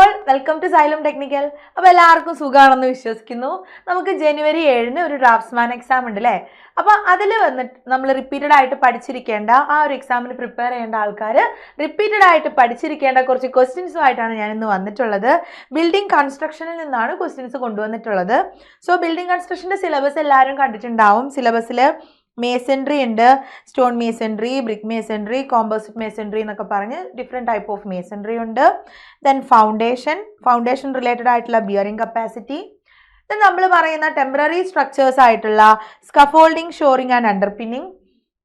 All welcome to Xylem technical. അപ്പോൾ എല്ലാവർക്കും സുഖമാണെന്ന് വിശ്വസിക്കുന്നു. നമുക്ക് ജനുവരി 7 ഒരു ഡ്രാഫ്റ്റ്സ്മാൻ എക്സാം ഉണ്ട് അല്ലേ? അപ്പോൾ അതിൽ വന്നിട്ട് നമ്മൾ റിപ്പീറ്റഡ് ആയിട്ട് പഠിച്ചിരിക്കേണ്ട ആ ഒരു എക്സാമിന് പ്രിപ്പയർ ചെയ്യേണ്ട ആൾക്കാർ റിപ്പീറ്റഡ് ആയിട്ട് പഠിച്ചിരിക്കേണ്ട കുറച്ച് ക്വസ്റ്റ്യൻസുമായിട്ടാണ് ഞാൻ ഇന്ന് വന്നിട്ടുള്ളത്. ബിൽഡിംഗ് കൺസ്ട്രക്ഷനിൽ നിന്നാണ് ക്വസ്റ്റ്യൻസ് കൊണ്ടുവന്നിട്ടുള്ളത്. സോ ബിൽഡിംഗ് കൺസ്ട്രക്ഷൻ്റെ സിലബസ് എല്ലാവരും കണ്ടിട്ടുണ്ടാവും. സിലബസിൽ മേസൻട്രി ഉണ്ട്, stone masonry, brick masonry, composite masonry എന്നൊക്കെ പറഞ്ഞ് ഡിഫറെൻറ്റ് ടൈപ്പ് ഓഫ് മേസൻട്രി ഉണ്ട്. ദെൻ ഫൗണ്ടേഷൻ റിലേറ്റഡ് ആയിട്ടുള്ള ബിയറിംഗ് കപ്പാസിറ്റി. ദെൻ നമ്മൾ പറയുന്ന ടെമ്പററി സ്ട്രക്ചേഴ്സ് ആയിട്ടുള്ള scaffolding, shoring and underpinning.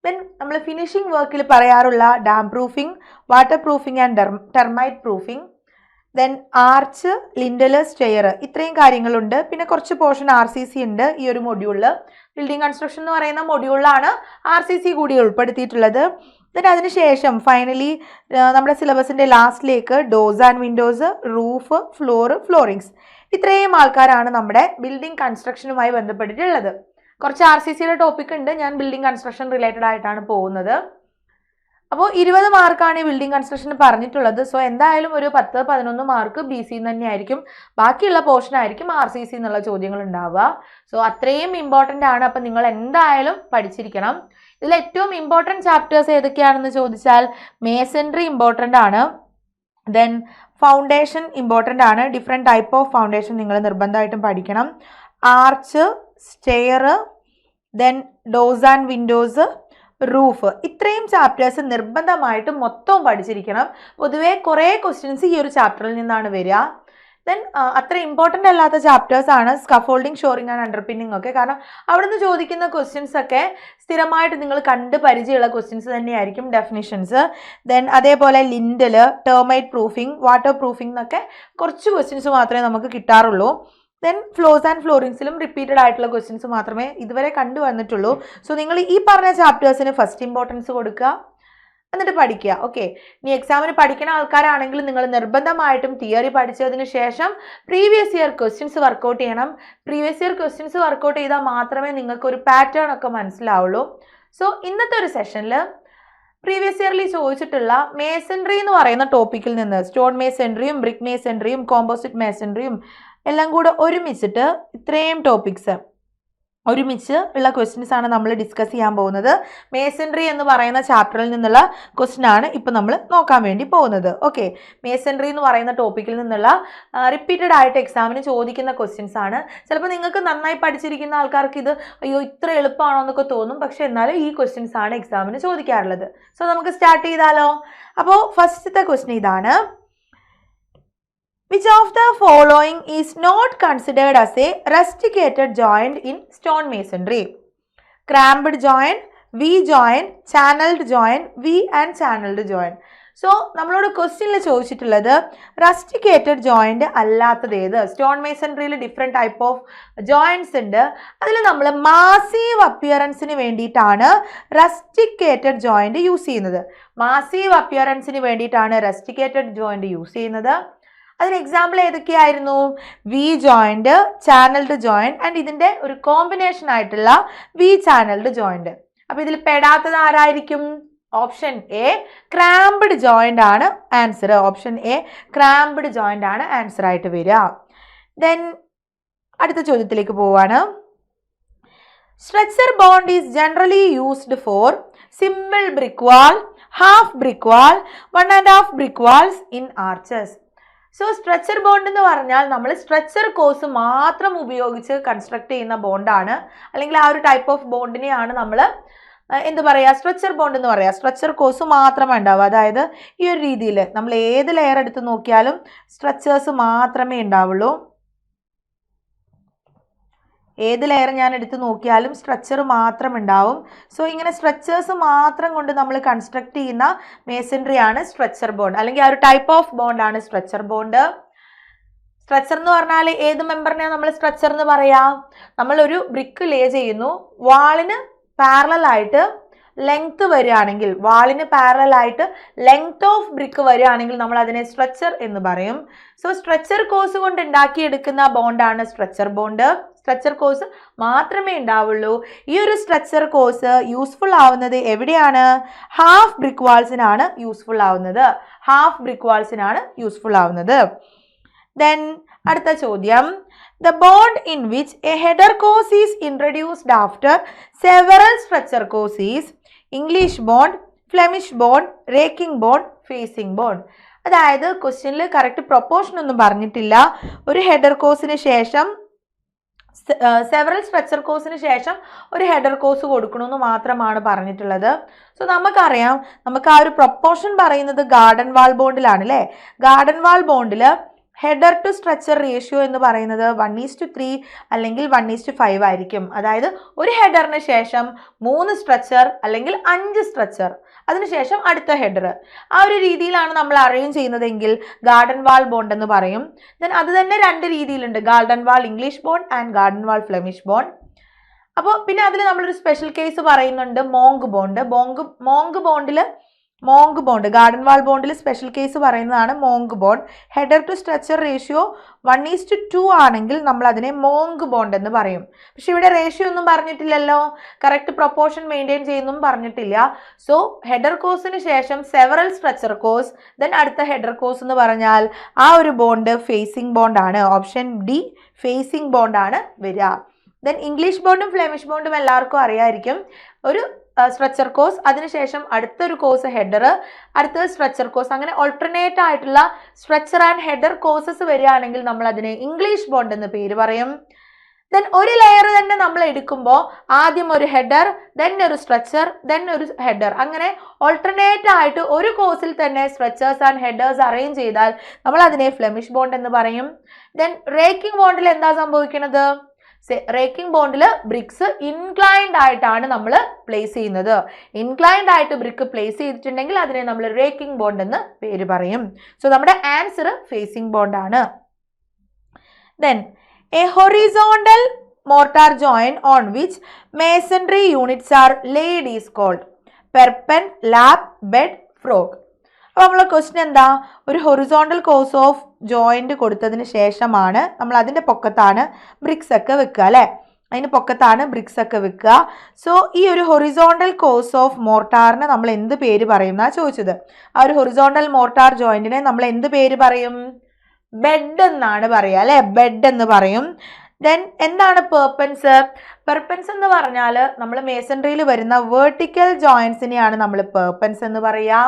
Then നമ്മൾ ഫിനിഷിംഗ് വർക്കിൽ പറയാറുള്ള damp proofing, water proofing and termite proofing. Then arch, lintel, stair, ഇത്രയും കാര്യങ്ങളുണ്ട്. പിന്നെ കുറച്ച് പോർഷൻ RCC ഉണ്ട് ഈ ഒരു മൊഡ്യൂളിൽ. ബിൽഡിംഗ് കൺസ്ട്രക്ഷൻ എന്ന് പറയുന്ന മൊഡ്യൂളിലാണ് RCC കൂടി ഉൾപ്പെടുത്തിയിട്ടുള്ളത്. ദെൻ അതിനുശേഷം ഫൈനലി നമ്മുടെ സിലബസിൻ്റെ ലാസ്റ്റിലേക്ക് doors and windows, roof, floorings, ഇത്രയും ആൾക്കാരാണ് നമ്മുടെ ബിൽഡിംഗ് കൺസ്ട്രക്ഷനുമായി ബന്ധപ്പെട്ടിട്ടുള്ളത്. കുറച്ച് RCCയുടെ ടോപ്പിക് ഉണ്ട്. ഞാൻ ബിൽഡിംഗ് കൺസ്ട്രക്ഷൻ റിലേറ്റഡ് ആയിട്ടാണ് പോകുന്നത്. അപ്പോൾ 20 മാർക്കാണ് ഈ ബിൽഡിംഗ് കൺസ്ട്രക്ഷന് പറഞ്ഞിട്ടുള്ളത്. സോ എന്തായാലും ഒരു 10-11 മാർക്ക് BC തന്നെയായിരിക്കും. ബാക്കിയുള്ള പോർഷൻ ആയിരിക്കും RCC എന്നുള്ള ചോദ്യങ്ങൾ ഉണ്ടാവുക. സോ അത്രയും ഇമ്പോർട്ടൻ്റ് ആണ്. അപ്പം നിങ്ങൾ എന്തായാലും പഠിച്ചിരിക്കണം. ഇതിൽ ഏറ്റവും ഇമ്പോർട്ടൻറ്റ് ചാപ്റ്റേഴ്സ് ഏതൊക്കെയാണെന്ന് ചോദിച്ചാൽ മേസൻട്രി ഇമ്പോർട്ടൻ്റ് ആണ്. ദെൻ ഫൗണ്ടേഷൻ ഇമ്പോർട്ടൻ്റ് ആണ്. ഡിഫറെൻറ്റ് ടൈപ്പ് ഓഫ് ഫൗണ്ടേഷൻ നിങ്ങൾ നിർബന്ധമായിട്ടും പഠിക്കണം. Arch, stair, then dose and windows, roof, ഇത്രയും ചാപ്റ്റേഴ്സ് നിർബന്ധമായിട്ടും മൊത്തം പഠിച്ചിരിക്കണം. പൊതുവേ കുറേ ക്വസ്റ്റ്യൻസ് ഈ ഒരു ചാപ്റ്ററിൽ നിന്നാണ് വരിക. ദെൻ അത്ര ഇമ്പോർട്ടൻ്റ് അല്ലാത്ത ചാപ്റ്റേഴ്സ് ആണ് സ്കഫോൾഡിംഗ്, ഷോറിംഗ് ആൻഡ് അണ്ടർപിന്നിങ് ഒക്കെ. കാരണം അവിടുന്ന് ചോദിക്കുന്ന ക്വസ്റ്റ്യൻസ് ഒക്കെ സ്ഥിരമായിട്ട് നിങ്ങൾ കണ്ട് പരിചയമുള്ള ക്വസ്റ്റ്യൻസ് തന്നെയായിരിക്കും. ഡെഫിനിഷൻസ്, ദെൻ അതേപോലെ lintel, termite proofing, water proofing എന്നൊക്കെ കുറച്ച് ക്വസ്റ്റ്യൻസ് മാത്രമേ നമുക്ക് കിട്ടാറുള്ളൂ. ദെൻ ഫ്ലോസ് ആൻഡ് ഫ്ലോറിങ്സിലും റിപ്പീറ്റഡ് ആയിട്ടുള്ള ക്വസ്റ്റ്യൻസ് മാത്രമേ ഇതുവരെ കണ്ടുവന്നിട്ടുള്ളൂ. സോ നിങ്ങൾ ഈ പറഞ്ഞ ചാപ്റ്റേഴ്സിന് ഫസ്റ്റ് ഇമ്പോർട്ടൻസ് കൊടുക്കുക, എന്നിട്ട് പഠിക്കുക. ഓക്കെ, ഇനി എക്സാമിന് പഠിക്കുന്ന ആൾക്കാരാണെങ്കിൽ നിങ്ങൾ നിർബന്ധമായിട്ടും തിയറി പഠിച്ചതിന് ശേഷം പ്രീവിയസ് ഇയർ ക്വസ്റ്റ്യൻസ് വർക്കൗട്ട് ചെയ്യണം. പ്രീവിയസ് ഇയർ ക്വസ്റ്റ്യൻസ് വർക്കൗട്ട് ചെയ്താൽ മാത്രമേ നിങ്ങൾക്ക് ഒരു പാറ്റേൺ ഒക്കെ മനസ്സിലാവുള്ളൂ. സോ ഇന്നത്തെ ഒരു സെഷനിൽ പ്രീവിയസ് ഇയറിൽ ചോദിച്ചിട്ടുള്ള മേസൻട്രി എന്ന് പറയുന്ന ടോപ്പിക്കിൽ നിന്ന് സ്റ്റോൺ മേസൻട്രിയും, ബ്രിക്ക് മേസൻട്രിയും, കോമ്പോസിറ്റ് മേസൻട്രിയും എല്ലാം കൂടെ ഒരുമിച്ചിട്ട് ഇത്രയും ടോപ്പിക്സ് ഒരുമിച്ച് ഉള്ള ക്വസ്റ്റ്യൻസ് ആണ് നമ്മൾ ഡിസ്കസ് ചെയ്യാൻ പോകുന്നത്. മേസൻട്രി എന്ന് പറയുന്ന ചാപ്റ്ററിൽ നിന്നുള്ള ക്വസ്റ്റ്യൻ ആണ് ഇപ്പം നമ്മൾ നോക്കാൻ വേണ്ടി പോകുന്നത്. ഓക്കെ, മേസൻട്രി എന്ന് പറയുന്ന ടോപ്പിക്കിൽ നിന്നുള്ള റിപ്പീറ്റഡ് ആയിട്ട് എക്സാമിന് ചോദിക്കുന്ന ക്വസ്റ്റ്യൻസ് ആണ്. ചിലപ്പോൾ നിങ്ങൾക്ക് നന്നായി പഠിച്ചിരിക്കുന്ന ആൾക്കാർക്ക് ഇത് അയ്യോ ഇത്ര എളുപ്പമാണോ എന്നൊക്കെ തോന്നും. പക്ഷെ എന്നാലും ഈ ക്വസ്റ്റ്യൻസ് ആണ് എക്സാമിന് ചോദിക്കാറുള്ളത്. സോ നമുക്ക് സ്റ്റാർട്ട് ചെയ്താലോ? അപ്പോൾ ഫസ്റ്റത്തെ ക്വസ്റ്റ്യൻ ഇതാണ്. Which of the following is not considered as a rusticated joint in stone masonry? Cramped joint, V-joint, channeled joint, V and channeled joint. So നമ്മളോട് ക്വസ്റ്റ്യനിൽ ചോദിച്ചിട്ടുള്ളത് റസ്റ്റിക്കേറ്റഡ് ജോയിൻറ്റ് അല്ലാത്തത് ഏത്? സ്റ്റോൺ മേസൻട്രിയിൽ ഡിഫറെൻറ്റ് ടൈപ്പ് ഓഫ് ജോയിൻറ്റ്സ് ഉണ്ട്. അതിൽ നമ്മൾ massive അപ്പിയറൻസിന് വേണ്ടിയിട്ടാണ് റസ്റ്റിക്കേറ്റഡ് ജോയിൻറ്റ് യൂസ് ചെയ്യുന്നത്. മാസീവ് അപ്പിയറൻസിന് വേണ്ടിയിട്ടാണ് റസ്റ്റിക്കേറ്റഡ് ജോയിൻറ്റ് യൂസ് ചെയ്യുന്നത്. അതിന് എക്സാമ്പിൾ ഏതൊക്കെയായിരുന്നു? V-joint, ചാനൽഡ് ജോയിൻറ്റ് ആൻഡ് ഇതിൻ്റെ ഒരു കോമ്പിനേഷൻ ആയിട്ടുള്ള V-channeled joint. അപ്പോൾ ഇതിൽ പെടാത്തത് ആരായിരിക്കും? ഓപ്ഷൻ എ ക്രാംപ്ഡ് ജോയിൻ്റ് ആണ് ആൻസർ. ഓപ്ഷൻ എ ക്രാംപ്ഡ് ജോയിൻ്റ് ആണ് ആൻസർ ആയിട്ട് വരിക. ദെൻ അടുത്ത ചോദ്യത്തിലേക്ക് പോവാണ്. Structure bond is generally used for simple brick wall, half brick wall, 1.5 brick walls in arches. So stretcher bond എന്ന് പറഞ്ഞാൽ നമ്മൾ സ്ട്രെച്ചർ കോഴ്സ് മാത്രം ഉപയോഗിച്ച് കൺസ്ട്രക്ട് ചെയ്യുന്ന ബോണ്ടാണ്. അല്ലെങ്കിൽ ആ ഒരു ടൈപ്പ് ഓഫ് ബോണ്ടിനെയാണ് നമ്മൾ എന്ത് പറയുക? സ്ട്രെച്ചർ ബോണ്ട് എന്ന് പറയുക. സ്ട്രെച്ചർ കോഴ്സ് മാത്രമേ ഉണ്ടാവുക. അതായത് ഈ ഒരു രീതിയിൽ നമ്മൾ ഏത് ലെയർ എടുത്ത് നോക്കിയാലും സ്ട്രെച്ചേഴ്സ് മാത്രമേ ഉണ്ടാവുള്ളൂ. ഏത് ലെയർ ഞാൻ എടുത്ത് നോക്കിയാലും സ്ട്രക്ചർ മാത്രം ഉണ്ടാവും. സോ ഇങ്ങനെ സ്ട്രക്ചേഴ്സ് മാത്രം കൊണ്ട് നമ്മൾ കൺസ്ട്രക്ട് ചെയ്യുന്ന മേസൻട്രി ആണ് സ്ട്രക്ചർ ബോണ്ട്. അല്ലെങ്കിൽ ആ ഒരു ടൈപ്പ് ഓഫ് ബോണ്ടാണ് സ്ട്രക്ചർ ബോണ്ട്. സ്ട്രക്ചർ എന്ന് പറഞ്ഞാൽ ഏത് മെമ്പറിനെയാണ് നമ്മൾ സ്ട്രക്ചർ എന്ന് പറയാം? നമ്മളൊരു ബ്രിക്ക് ലേ ചെയ്യുന്നു, വാളിന് പാരലലായിട്ട് ലെങ്ത് വരികയാണെങ്കിൽ, വാളിന് പാരലലായിട്ട് ലെങ്ത് ഓഫ് ബ്രിക്ക് വരികയാണെങ്കിൽ നമ്മൾ അതിനെ സ്ട്രക്ചർ എന്ന് പറയും. സോ സ്ട്രക്ചർ കോഴ്സ് കൊണ്ട് ഉണ്ടാക്കിയെടുക്കുന്ന ബോണ്ടാണ് സ്ട്രക്ചർ ബോണ്ട്. സ്ട്രക്ചർ കോഴ്സ് മാത്രമേ ഉണ്ടാവുള്ളൂ. ഈ ഒരു സ്ട്രക്ചർ കോഴ്സ് യൂസ്ഫുൾ ആവുന്നത് എവിടെയാണ്? ഹാഫ് ബ്രിക്ക് വാൾസിനാണ് യൂസ്ഫുൾ ആവുന്നത്. ഹാഫ് ബ്രിക്ക് വാൾസിനാണ് യൂസ്ഫുൾ ആവുന്നത്. ദെൻ അടുത്ത ചോദ്യം, the bond in which a header course is introduced after several structure course is English bond, Flemish bond, raking bond, facing bond. അതായത് ക്വസ്റ്റ്യനിൽ correct proportion ഒന്നും പറഞ്ഞിട്ടില്ല. ഒരു header കോഴ്സിന് ശേഷം സെവറൽ സ്ട്രക്ചർ കോഴ്സിന് ശേഷം ഒരു ഹെഡർ കോഴ്സ് കൊടുക്കണമെന്ന് മാത്രമാണ് പറഞ്ഞിട്ടുള്ളത്. സോ നമുക്കറിയാം, നമുക്ക് ആ ഒരു പ്രൊപ്പോർഷൻ പറയുന്നത് ഗാർഡൻ വാൾ ബോണ്ടിലാണ് അല്ലേ. ഗാർഡൻ വാൾ ബോണ്ടിൽ ഹെഡർ ടു സ്ട്രക്ചർ റേഷ്യോ എന്ന് പറയുന്നത് 1:3 അല്ലെങ്കിൽ 1:5 ആയിരിക്കും. അതായത് ഒരു ഹെഡറിന് ശേഷം 3 സ്ട്രക്ചർ അല്ലെങ്കിൽ 5 സ്ട്രക്ചർ, അതിനുശേഷം അടുത്ത ഹെഡർ. ആ ഒരു രീതിയിലാണ് നമ്മൾ അറേഞ്ച് ചെയ്യുന്നതെങ്കിൽ ഗാർഡൻ വാൾ ബോണ്ട് എന്ന് പറയും. ദെൻ അത് തന്നെ 2 രീതിയിലുണ്ട്, garden wall English bond and garden wall Flemish bond. അപ്പോൾ പിന്നെ അതിൽ നമ്മളൊരു സ്പെഷ്യൽ കേസ് പറയുന്നുണ്ട്, monk bond. Monk bond garden wall ബോണ്ടിൽ സ്പെഷ്യൽ കേസ് പറയുന്നതാണ് monk bond. Header to stretcher ratio 1:2 ആണെങ്കിൽ നമ്മൾ അതിനെ മോങ്ക് ബോണ്ട് എന്ന് പറയും. പക്ഷെ ഇവിടെ റേഷ്യോ ഒന്നും പറഞ്ഞിട്ടില്ലല്ലോ, കറക്റ്റ് പ്രൊപ്പോർഷൻ മെയിൻറ്റെയിൻ ചെയ്യുന്നതും പറഞ്ഞിട്ടില്ല. സോ ഹെഡർ കോഴ്സിന് ശേഷം സെവറൽ സ്ട്രക്ചർ കോഴ്സ്, ദെൻ അടുത്ത ഹെഡർ കോഴ്സ് എന്ന് പറഞ്ഞാൽ ആ ഒരു ബോണ്ട് ഫേസിംഗ് ബോണ്ട് ആണ്. ഓപ്ഷൻ ഡി ഫേസിംഗ് ബോണ്ട് ആണ് വരിക. ദെൻ ഇംഗ്ലീഷ് ബോണ്ടും ഫ്ലെമിഷ് ബോണ്ടും എല്ലാവർക്കും അറിയായിരിക്കും. ഒരു സ്ട്രക്ചർ കോഴ്സ്, അതിനുശേഷം അടുത്തൊരു കോഴ്സ് ഹെഡർ, അടുത്തത് സ്ട്രക്ചർ കോഴ്സ്, അങ്ങനെ ഓൾട്ടർനേറ്റ് ആയിട്ടുള്ള സ്ട്രക്ചർ ആൻഡ് ഹെഡർ കോഴ്സസ് വരികയാണെങ്കിൽ നമ്മൾ അതിനെ ഇംഗ്ലീഷ് ബോണ്ട് എന്ന് പേര് പറയും. ദെൻ ഒരു ലെയർ തന്നെ നമ്മൾ എടുക്കുമ്പോൾ ആദ്യം ഒരു ഹെഡർ, ദെൻ ഒരു സ്ട്രക്ചർ, ദെൻ ഒരു ഹെഡർ, അങ്ങനെ ഓൾട്ടർനേറ്റ് ആയിട്ട് ഒരു കോഴ്സിൽ തന്നെ സ്ട്രക്ചേഴ്സ് ആൻഡ് ഹെഡേഴ്സ് അറേഞ്ച് ചെയ്താൽ നമ്മൾ അതിനെ ഫ്ലെമിഷ് ബോണ്ട് എന്ന് പറയും. ദെൻ റേക്കിംഗ് ബോണ്ടിൽ എന്താ സംഭവിക്കുന്നത്? റേക്കിംഗ് ബോണ്ടിൽ ബ്രിക്സ് ഇൻക്ലൈൻഡ് ആയിട്ടാണ് നമ്മൾ പ്ലേസ് ചെയ്യുന്നത്. ഇൻക്ലൈൻഡ് ആയിട്ട് ബ്രിക്ക് പ്ലേസ് ചെയ്തിട്ടുണ്ടെങ്കിൽ അതിനെ നമ്മൾ റേക്കിംഗ് ബോണ്ട് എന്ന് പേര് പറയും. സോ നമ്മുടെ ആൻസർ ഫേസിംഗ് ബോണ്ട് ആണ്. Then a horizontal mortar joint on which masonry units are laid is called perpend, lap, bed, frog. അപ്പോൾ നമ്മളെ ക്വസ്റ്റ്യൻ എന്താ? ഒരു ഹൊറിസോണ്ടൽ കോഴ്സ് ഓഫ് ജോയിന്റ് കൊടുത്തതിന് ശേഷമാണ് നമ്മൾ അതിൻ്റെ പൊക്കത്താണ് ബ്രിക്സ് ഒക്കെ വെക്കുക അല്ലേ. അതിന് പൊക്കത്താണ് ബ്രിക്സ് ഒക്കെ വെക്കുക. സോ ഈ ഒരു ഹൊറിസോണ്ടൽ കോഴ്സ് ഓഫ് മോർട്ടാറിന് നമ്മൾ എന്ത് പേര് പറയും എന്നാ ചോദിച്ചത്. ആ ഒരു ഹൊറിസോണ്ടൽ മോർട്ടാർ ജോയിന്റിനെ നമ്മൾ എന്ത് പേര് പറയും? ബെഡ് എന്നാണ് പറയുക അല്ലേ, ബെഡ് എന്ന് പറയും. ദെൻ എന്താണ് പെർപെൻസ്? പെർപെൻസ് എന്ന് പറഞ്ഞാൽ നമ്മൾ മേസൺറിയിൽ വരുന്ന വേർട്ടിക്കൽ ജോയിൻസിനെയാണ് നമ്മൾ പെർപെൻസ് എന്ന് പറയുക.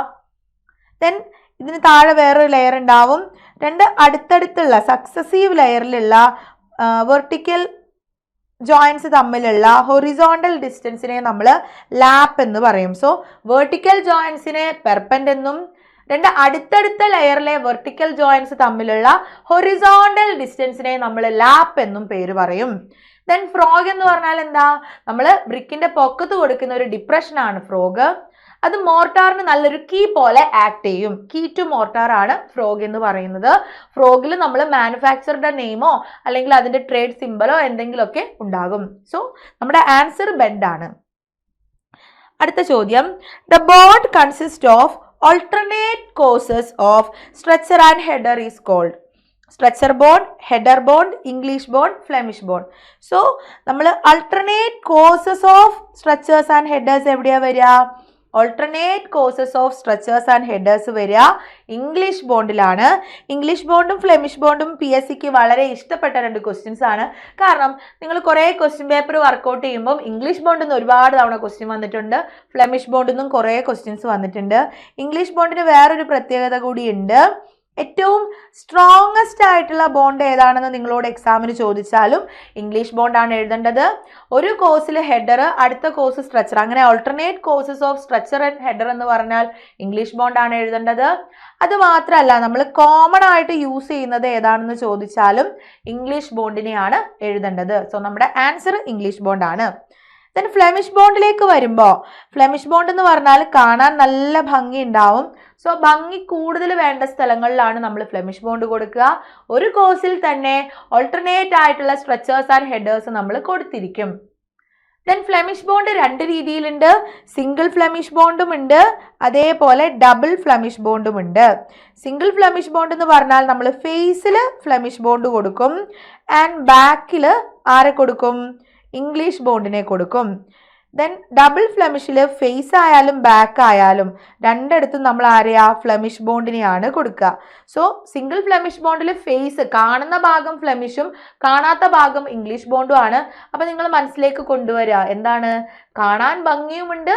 ദെൻ ഇതിന് താഴെ വേറൊരു ലെയർ ഉണ്ടാവും. 2 അടുത്തടുത്തുള്ള സക്സസീവ് ലെയറിലുള്ള വെർട്ടിക്കൽ ജോയിൻസ് തമ്മിലുള്ള ഹൊറിസോണ്ടൽ ഡിസ്റ്റൻസിനെ നമ്മൾ ലാപ്പ് എന്ന് പറയും. സോ വെർട്ടിക്കൽ ജോയിൻസിനെ പെർപെൻഡ് എന്നും 2 അടുത്തടുത്ത ലെയറിലെ വെർട്ടിക്കൽ ജോയിൻസ് തമ്മിലുള്ള ഹൊറിസോണ്ടൽ ഡിസ്റ്റൻസിനെ നമ്മൾ ലാപ്പ് എന്നും പേര് പറയും. ദെൻ ഫ്രോഗ് എന്ന് പറഞ്ഞാൽ എന്താ? നമ്മൾ ബ്രിക്കിന്റെ പൊക്കത്ത് കൊടുക്കുന്ന ഒരു ഡിപ്രഷനാണ് ഫ്രോഗ്. അത് മോർട്ടാറിന് നല്ലൊരു കീ പോലെ ആക്ട് ചെയ്യും. കീ ടു മോർട്ടാർ ആണ് ഫ്രോഗ് എന്ന് പറയുന്നത്. ഫ്രോഗിൽ നമ്മൾ മാനുഫാക്ചറുടെ നെയിമോ അല്ലെങ്കിൽ അതിന്റെ ട്രേഡ് സിംബലോ എന്തെങ്കിലുമൊക്കെ ഉണ്ടാകും. സോ നമ്മുടെ ആൻസർ ബെഡ് ആണ്. അടുത്ത ചോദ്യം, the bond consist of alternate courses of structure and header is called structure bond, header bond, English bond, Flemish bond. So നമ്മൾ alternate courses of structures and headers എവിടെയാ വരിക? alternate courses of structures and headers വരിക English ബോണ്ടിലാണ്. English ബോണ്ടും Flemish ബോണ്ടും PSCക്ക് വളരെ ഇഷ്ടപ്പെട്ട 2 questions ആണ്. കാരണം നിങ്ങൾ കുറേ ക്വസ്റ്റ്യൻ പേപ്പർ വർക്കൗട്ട് ചെയ്യുമ്പോൾ ഇംഗ്ലീഷ് ബോണ്ടിൽ നിന്ന് ഒരുപാട് തവണ ക്വസ്റ്റ്യൻ വന്നിട്ടുണ്ട്, ഫ്ലെമിഷ് ബോണ്ടിൽ നിന്നും കുറേ ക്വസ്റ്റ്യൻസ് വന്നിട്ടുണ്ട്. ഇംഗ്ലീഷ് ബോണ്ടിന് വേറൊരു പ്രത്യേകത കൂടിയുണ്ട്. ഏറ്റവും സ്ട്രോങ്ങസ്റ്റ് ആയിട്ടുള്ള ബോണ്ട് ഏതാണെന്ന് നിങ്ങളോട് എക്സാമിന് ചോദിച്ചാലും ഇംഗ്ലീഷ് ബോണ്ടാണ് എഴുതേണ്ടത്. ഒരു കോഴ്സിൽ ഹെഡർ, അടുത്ത കോഴ്സ് സ്ട്രക്ചർ, അങ്ങനെ alternate courses of structure and header എന്ന് പറഞ്ഞാൽ ഇംഗ്ലീഷ് ബോണ്ടാണ് എഴുതേണ്ടത്. അത് മാത്രമല്ല നമ്മൾ കോമൺ ആയിട്ട് യൂസ് ചെയ്യുന്നത് ഏതാണെന്ന് ചോദിച്ചാലും ഇംഗ്ലീഷ് ബോണ്ടിനെയാണ് എഴുതേണ്ടത്. സോ നമ്മുടെ ആൻസർ ഇംഗ്ലീഷ് ബോണ്ടാണ്. ദെൻ ഫ്ലെമിഷ് ബോണ്ടിലേക്ക് വരുമ്പോൾ ഫ്ലെമിഷ് ബോണ്ട് എന്ന് പറഞ്ഞാൽ കാണാൻ നല്ല ഭംഗി ഉണ്ടാവും. സോ ഭംഗി കൂടുതൽ വേണ്ട സ്ഥലങ്ങളിലാണ് നമ്മൾ ഫ്ലെമിഷ് ബോണ്ട് കൊടുക്കുക. ഒരു കോഴ്സിൽ തന്നെ ഓൾട്ടർനേറ്റ് ആയിട്ടുള്ള സ്ട്രക്ചേഴ്സ് ആൻഡ് ഹെഡേഴ്സ് നമ്മൾ കൊടുത്തിരിക്കും. ദെൻ ഫ്ലെമിഷ് ബോണ്ട് 2 രീതിയിലുണ്ട്. സിംഗിൾ ഫ്ലെമിഷ് ബോണ്ടും ഉണ്ട്, അതേപോലെ ഡബിൾ ഫ്ലെമിഷ് ബോണ്ടും ഉണ്ട്. സിംഗിൾ ഫ്ലെമിഷ് ബോണ്ട് എന്ന് പറഞ്ഞാൽ നമ്മൾ ഫേസിൽ ഫ്ലെമിഷ് ബോണ്ട് കൊടുക്കും ആൻഡ് ബാക്കിൽ ആരെ കൊടുക്കും? ഇംഗ്ലീഷ് ബോണ്ടിനെ കൊടുക്കും. ദെൻ ഡബിൾ ഫ്ലെമിഷിൽ ഫേസ് ആയാലും ബാക്ക് ആയാലും രണ്ടിടത്തും നമ്മൾ ആരെയാ ഫ്ലെമിഷ് ബോണ്ടിനെയാണ് കൊടുക്കുക. സോ സിംഗിൾ ഫ്ലെമിഷ് ബോണ്ടിൽ ഫേസ് കാണുന്ന ഭാഗം ഫ്ലെമിഷും കാണാത്ത ഭാഗം ഇംഗ്ലീഷ് ബോണ്ടും ആണ്. അപ്പൊ നിങ്ങൾ മനസ്സിലേക്ക് കൊണ്ടുവരിക എന്താണ്, കാണാൻ ഭംഗിയുമുണ്ട്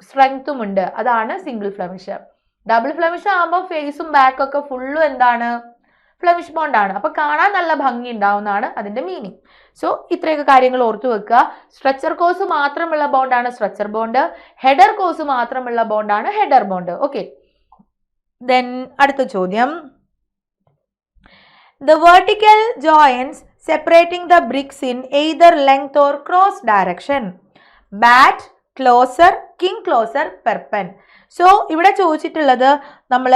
സ്ട്രെങ്ത്തും ഉണ്ട്, അതാണ് സിംഗിൾ ഫ്ലെമിഷ്. ഡബിൾ ഫ്ലെമിഷ് ആകുമ്പോൾ ഫേസും ബാക്കും ഒക്കെ ഫുള്ളും എന്താണ്, ഫ്ലെമിഷ് ബോണ്ടാണ്. അപ്പൊ കാണാൻ നല്ല ഭംഗി ഉണ്ടാവുന്നതാണ് അതിന്റെ മീനിങ്. സോ ഇത്രയൊക്കെ കാര്യങ്ങൾ ഓർത്തു വെക്കുക. സ്ട്രെച്ചർ കോഴ്സ് മാത്രമുള്ള ബോണ്ടാണ് സ്ട്രെച്ചർ ബോണ്ട്, ഹെഡർ കോഴ്സ് മാത്രമുള്ള ബോണ്ടാണ് ഹെഡർ ബോണ്ട്. ഓക്കെ, ദെൻ അടുത്ത ചോദ്യം, the vertical joints separating the bricks in either length or cross direction, bat, closer, king closer, perpen. So ഇവിടെ ചോദിച്ചിട്ടുള്ളത് നമ്മൾ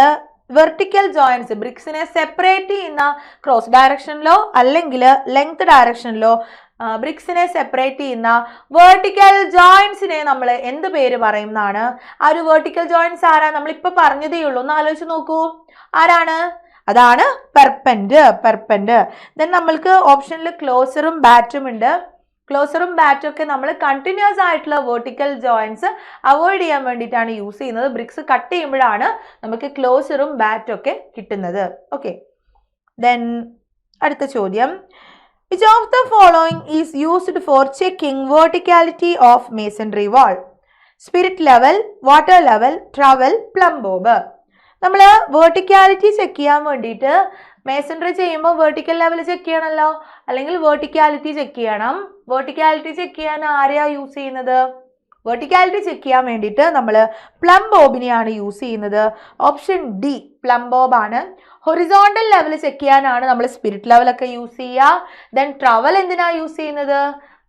വെർട്ടിക്കൽ ജോയിൻസ് ബ്രിക്സിനെ സെപ്പറേറ്റ് ചെയ്യുന്ന cross ഡയറക്ഷനിലോ അല്ലെങ്കിൽ length ഡയറക്ഷനിലോ ബ്രിക്സിനെ separate ചെയ്യുന്ന vertical ജോയിൻസിനെ നമ്മൾ എന്ത് പേര് പറയും എന്നാണ്. ആ ഒരു വെർട്ടിക്കൽ ജോയിൻസ് ആരാ, നമ്മളിപ്പോൾ പറഞ്ഞതേ ഉള്ളൂ, ഒന്ന് ആലോചിച്ച് നോക്കൂ, ആരാണ്, അതാണ് പെർപെൻഡ്. ദെൻ നമ്മൾക്ക് ഓപ്ഷനിൽ ക്ലോസറും ബാറ്റും ഉണ്ട്. ക്ലോസറും ബാറ്റും ഒക്കെ നമ്മൾ കണ്ടിന്യൂസ് ആയിട്ടുള്ള വെർട്ടിക്കൽ ജോയിൻസ് അവോയ്ഡ് ചെയ്യാൻ വേണ്ടിയിട്ടാണ് യൂസ് ചെയ്യുന്നത്. ബ്രിക്സ് കട്ട് ചെയ്യുമ്പോഴാണ് നമുക്ക് ക്ലോസറും ബാറ്റും ഒക്കെ കിട്ടുന്നത്. ഓക്കെ, ദെൻ അടുത്ത ചോദ്യം, which of the following is used for checking verticality of masonry wall? Spirit level, water level, trowel, plumb bob. നമ്മൾ വെർട്ടിക്കാലിറ്റി ചെക്ക് ചെയ്യാൻ വേണ്ടിയിട്ട് മേസൺറി ചെയ്യുമ്പോൾ വെർട്ടിക്കൽ ലെവൽ ചെക്ക് ചെയ്യണമല്ലോ, അല്ലെങ്കിൽ വെർട്ടിക്കാലിറ്റി ചെക്ക് ചെയ്യണം. വെർട്ടിക്കാലിറ്റി ചെക്ക് ചെയ്യാൻ ആരെയാ യൂസ് ചെയ്യുന്നത്, വെർട്ടിക്കാലിറ്റി ചെക്ക് ചെയ്യാൻ വേണ്ടിയിട്ട് നമ്മൾ പ്ലം ബോബിനെയാണ് യൂസ് ചെയ്യുന്നത്. ഓപ്ഷൻ ഡി പ്ലം ബോബ് ആണ്. ഹൊറിസോണ്ടൽ ലെവൽ ചെക്ക് ചെയ്യാനാണ് നമ്മൾ സ്പിരിറ്റ് ലെവലൊക്കെ യൂസ് ചെയ്യുക. ദെൻ ട്രവൽ എന്തിനാ യൂസ് ചെയ്യുന്നത്,